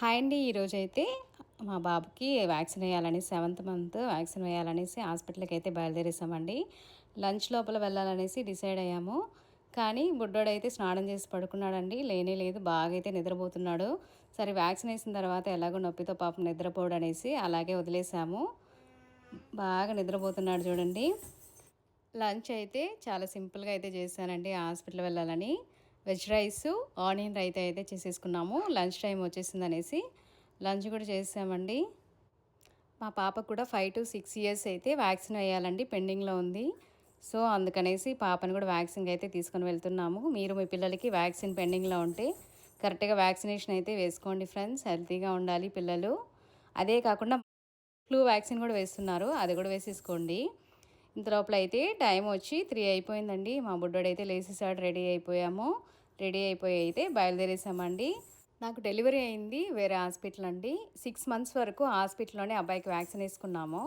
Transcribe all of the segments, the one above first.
Hi అండి. ఈరోజైతే మా బాబుకి వ్యాక్సిన్ వేయాలని 7th మంత్ వ్యాక్సిన్ వేయాలనేసి హాస్పిటల్‌కి అయితే బయలుదేరేసామండి. లంచ్ లోపల వెళ్ళాలనేసి డిసైడ్ అయ్యాము. కానీ బుడ్డోడైతే స్నానం చేసి పడుకున్నాడండి. లేనే లేదు. బాగా అయితే నిద్రపోతున్నాడు. సరే వ్యాక్సిన్ వేసిన తర్వాత ఎలాగో నొప్పితో పాపం నిద్రపోడనేసి అలాగే వదిలేసాము. బాగా నిద్రపోతున్నాడు చూడండి. లంచ్ అయితే చాలా సింపుల్‌గా అయితే చేశానండి హాస్పిటల్ వెళ్ళాలని. వెజ్ రైసు, ఆనియన్ రైతా అయితే చేసేసుకున్నాము. లంచ్ టైం వచ్చేసిందనేసి లంచ్ కూడా చేసామండి. మా పాపకు కూడా 5-6 ఇయర్స్ అయితే వ్యాక్సిన్ వేయాలండి, పెండింగ్‌లో ఉంది. సో, అందుకనేసి పాపను కూడా వ్యాక్సిన్‌కి అయితే తీసుకొని వెళ్తున్నాము. మీరు మీ పిల్లలకి వ్యాక్సిన్ పెండింగ్‌లో ఉంటే కరెక్ట్‌గా వ్యాక్సినేషన్ అయితే వేసుకోండి ఫ్రెండ్స్. హెల్తీగా ఉండాలి పిల్లలు. అదే కాకుండా ఫ్లూ వ్యాక్సిన్ కూడా వేస్తున్నారు. అది కూడా వేసేసుకోండి. ఇంతలోపల అయితే టైం వచ్చి 3 అయిపోయిందండి. మా బుడ్డోడైతే లేసేసాడు. రెడీ అయిపోయాము. రెడీ అయిపోయి అయితే బయలుదేరేసామండి. నాకు డెలివరీ అయింది వేరే హాస్పిటల్ అండి. 6 మంత్స్ వరకు హాస్పిటల్‌లోనే అబ్బాయికి వ్యాక్సిన్ వేసుకున్నాము.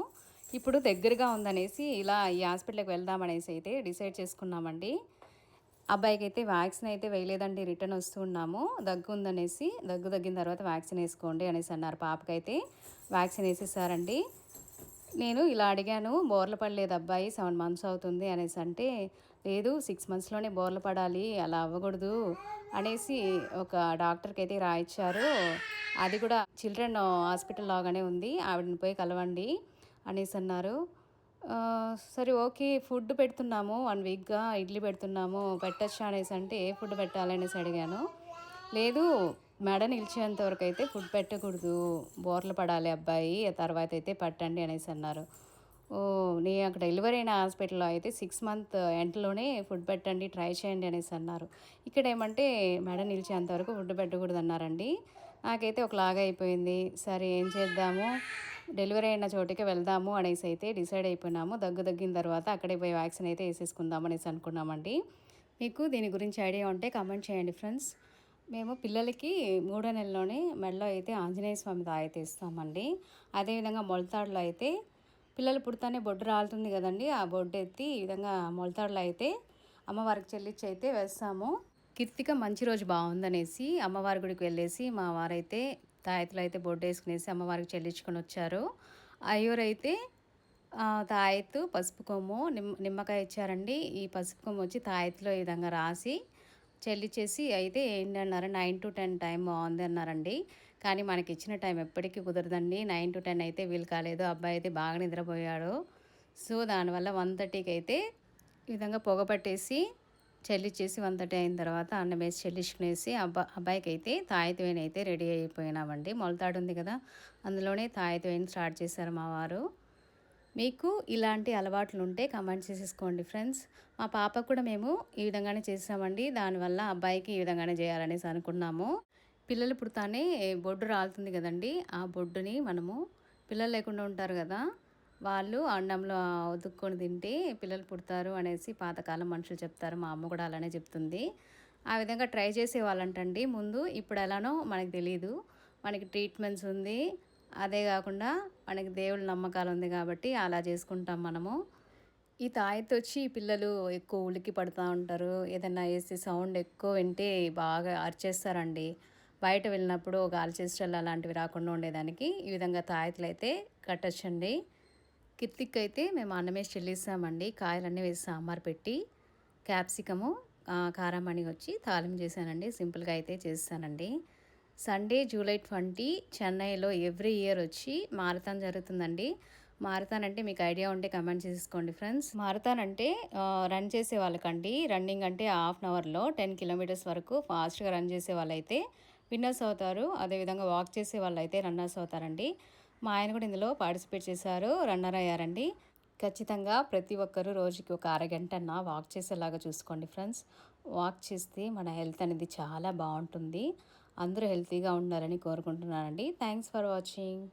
ఇప్పుడు దగ్గరగా ఉందనేసి ఇలా ఈ హాస్పిటల్‌కి వెళ్దామనేసి అయితే డిసైడ్ చేసుకున్నామండి. అబ్బాయికైతే వ్యాక్సిన్ అయితే వేయలేదండి. రిటర్న్ వస్తూ ఉన్నాము. దగ్గు ఉందనేసి దగ్గు తగ్గిన తర్వాత వ్యాక్సిన్ వేసుకోండి అనేసి అన్నారు. పాపకైతే వ్యాక్సిన్ వేసేసారండి. నేను ఇలా అడిగాను, బోర్ల పడలేదు అబ్బాయి, 7 మంత్స్ అవుతుంది అనేసి అంటే, లేదు 6 మంత్స్‌లోనే బోర్ల పడాలి, అలా అవ్వకూడదు అనేసి ఒక డాక్టర్‌కైతే రాయిచ్చారు. అది కూడా చిల్డ్రన్ హాస్పిటల్ లాగానే ఉంది. ఆవిడని పోయి కలవండి అనేసి అన్నారు. సరే ఓకే, ఫుడ్ పెడుతున్నాము 1 వీక్‌గా ఇడ్లీ పెడుతున్నాము, పెట్టొచ్చా అనేసి అంటే, ఏ ఫుడ్ పెట్టాలి అనేసి అడిగాను. లేదు, మెడ నిలిచేంత వరకు అయితే ఫుడ్ పెట్టకూడదు, బోర్ల పడాలి అబ్బాయి, తర్వాత అయితే పట్టండి అనేసి అన్నారు. ఓహ్! నేను అక్కడ డెలివరీ అయిన హాస్పిటల్‌లో అయితే 6 మంత్ ఎండ్‌లోనే ఫుడ్ పెట్టండి, ట్రై చేయండి అనేసి అన్నారు. ఇక్కడేమంటే మెడ నిలిచేంత వరకు ఫుడ్ పెట్టకూడదు అన్నారండి. నాకైతే ఒకలాగా అయిపోయింది. సరే ఏం చేద్దాము, డెలివరీ అయిన చోటికే వెళ్దాము అనేసి అయితే డిసైడ్ అయిపోయినాము. దగ్గు తగ్గిన తర్వాత అక్కడే పోయి వ్యాక్సిన్ అయితే వేసేసుకుందాం అనేసి అనుకున్నామండి. మీకు దీని గురించి ఐడియా ఉంటే కామెంట్ చేయండి ఫ్రెండ్స్. మేము పిల్లలకి మూడో నెలలోనే మెడలో అయితే ఆంజనేయ స్వామి తాయెత్తు ఇస్తామండి. అదేవిధంగా మొలతాడులో అయితే పిల్లలు పుడతానే బొడ్డు రాలుతుంది కదండి, ఆ బొడ్డు ఎత్తి ఈ విధంగా మొలతాడులో అయితే అమ్మవారికి చెల్లించి అయితే వేస్తాము. కిర్తిక మంచి రోజు బాగుందనేసి అమ్మవారి గుడికి వెళ్ళేసి మా వారైతే తాయెత్తులో అయితే బొడ్డు వేసుకునేసి అమ్మవారికి చెల్లించుకొని వచ్చారు. అయ్యూరైతే తాయెత్తు, పసుపు కొమ్ము, నిమ్మకాయ ఇచ్చారండి. ఈ పసుపు కొమ్ము వచ్చి తాయెత్తులో ఈ విధంగా రాసి చెల్లిచేసి అయితే ఏంటన్నారు, 9-10 టైం బాగుంది అన్నారండి. కానీ మనకి ఇచ్చిన టైం ఎప్పటికీ కుదరదండి. 9-10 అయితే వీలు కాలేదు. అబ్బాయి అయితే బాగా నిద్రపోయాడు. సో, దానివల్ల 1:30కి అయితే ఈ విధంగా పొగ పట్టేసి చెల్లిచ్చేసి 1:30 అయిన తర్వాత అన్నం వేసి చెల్లించుకునేసి అబ్బాయికి అయితే తాయెత్తు వేయని అయితే రెడీ అయిపోయినామండి. మొలతాడు ఉంది కదా, అందులోనే తాయెత్తు వేయని స్టార్ట్ చేశారు మా వారు. మీకు ఇలాంటి అలవాట్లు ఉంటే కమెంట్ చేసేసుకోండి ఫ్రెండ్స్. మా పాపకు కూడా మేము ఈ విధంగానే చేసామండి. దానివల్ల అబ్బాయికి ఈ విధంగానే చేయాలనేసి అనుకున్నాము. పిల్లలు పుడతానే బొడ్డు రాలుతుంది కదండి, ఆ బొడ్డుని మనము, పిల్లలు లేకుండా ఉంటారు కదా, వాళ్ళు అన్నంలో ఉతుక్కొని తింటే పిల్లలు పుడతారు అనేసి పాతకాలం మనుషులు చెప్తారు. మా అమ్మ కూడా అలానే చెప్తుంది. ఆ విధంగా ట్రై చేసేవాళ్ళంటండి ముందు. ఇప్పుడు ఎలానో మనకు తెలీదు. మనకి ట్రీట్మెంట్స్ ఉంది. అదే కాకుండా మనకి దేవుళ్ళ నమ్మకాలు ఉంది కాబట్టి అలా చేసుకుంటాం మనము. ఈ తాయెత్తొచ్చి పిల్లలు ఎక్కువ ఉలికి పడుతూ ఉంటారు. ఏదన్నా వేసి సౌండ్ ఎక్కువ వింటే బాగా అరిచేస్తారండి. బయట వెళ్ళినప్పుడు గాలి చేష్టలు అలాంటివి రాకుండా ఉండేదానికి ఈ విధంగా తాయెత్తులు అయితే కట్టొచ్చండి. కిర్తిక్ అయితే మేము అన్నమేసి చెల్లిస్తామండి. కాయలన్నీ వేసి సాంబార్ పెట్టి క్యాప్సికము, కారమణి వచ్చి తాలింపు చేశానండి. సింపుల్గా అయితే చేస్తానండి. సండే జూలై 20 చెన్నైలో ఎవ్రీ ఇయర్ వచ్చి మారథాన్ జరుగుతుందండి. మారథాన్ అంటే మీకు ఐడియా ఉంటే కమెంట్ చేసుకోండి ఫ్రెండ్స్. మారథాన్ అంటే రన్ చేసే వాళ్ళకండి. రన్నింగ్ అంటే హాఫ్ అన్ అవర్లో 10 కిలోమీటర్స్ వరకు ఫాస్ట్గా రన్ చేసే వాళ్ళైతే విన్నర్స్ అవుతారు. అదేవిధంగా వాక్ చేసే వాళ్ళైతే రన్నర్స్ అవుతారండి. మా ఆయన కూడా ఇందులో పార్టిసిపేట్ చేశారు, రన్నర్ అయ్యారండి. ఖచ్చితంగా ప్రతి ఒక్కరూ రోజుకి ఒక అరగంటన్నా వాక్ చేసేలాగా చూసుకోండి ఫ్రెండ్స్. వాక్ చేస్తే మన హెల్త్ అనేది చాలా బాగుంటుంది. అందరూ హెల్తీగా ఉండాలని కోరుకుంటున్నానండి. Thanks for watching.